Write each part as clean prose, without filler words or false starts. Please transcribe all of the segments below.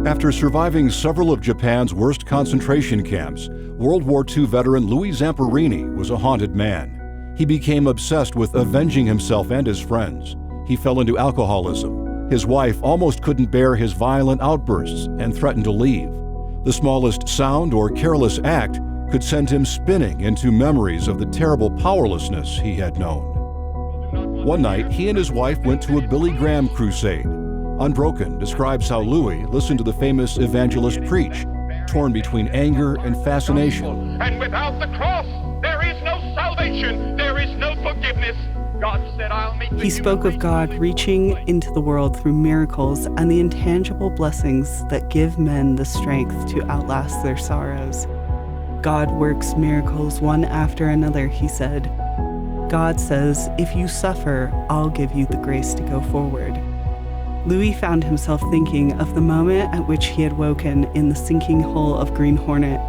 After surviving several of Japan's worst concentration camps, World War II veteran Louis Zamperini was a haunted man. He became obsessed with avenging himself and his friends. He fell into alcoholism. His wife almost couldn't bear his violent outbursts and threatened to leave. The smallest sound or careless act could send him spinning into memories of the terrible powerlessness he had known. One night, he and his wife went to a Billy Graham crusade. Unbroken describes how Louis listened to the famous evangelist preach, torn between anger and fascination. And without the cross, there is no salvation, there is no forgiveness. God said, I'll make He spoke of God reaching into the world through miracles and the intangible blessings that give men the strength to outlast their sorrows. God works miracles one after another, he said. God says, if you suffer, I'll give you the grace to go forward. Louis found himself thinking of the moment at which he had woken in the sinking hull of Green Hornet,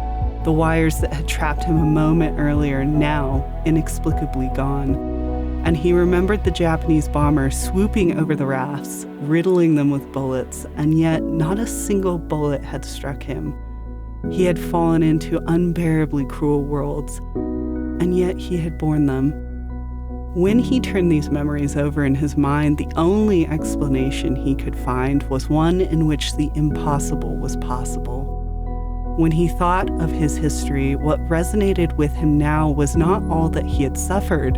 the wires that had trapped him a moment earlier now inexplicably gone. And he remembered the Japanese bomber swooping over the rafts, riddling them with bullets, and yet not a single bullet had struck him. He had fallen into unbearably cruel worlds, and yet he had borne them. When he turned these memories over in his mind, the only explanation he could find was one in which the impossible was possible. When he thought of his history, what resonated with him now was not all that he had suffered,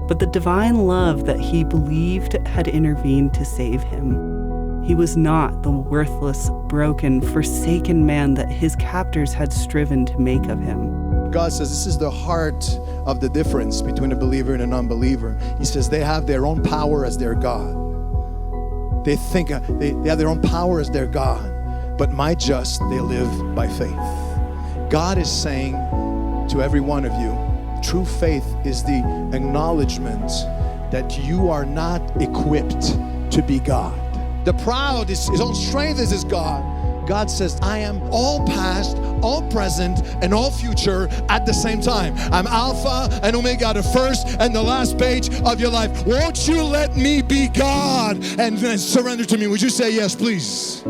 but the divine love that he believed had intervened to save him. He was not the worthless, broken, forsaken man that his captors had striven to make of him. God says this is the heart of the difference between a believer and a non-believer. He says they have their own power as their God. They think they have their own power as their God, but my just, they live by faith. God is saying to every one of you, true faith is the acknowledgement that you are not equipped to be God. The proud, his own strength is his God. God says, I am all past, all present, and all future at the same time. I'm Alpha and Omega, the first and the last page of your life. Won't you let me be God and then surrender to me? Would you say yes, please?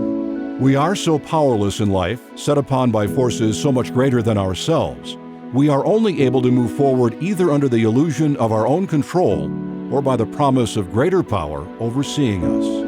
We are so powerless in life, set upon by forces so much greater than ourselves. We are only able to move forward either under the illusion of our own control or by the promise of greater power overseeing us.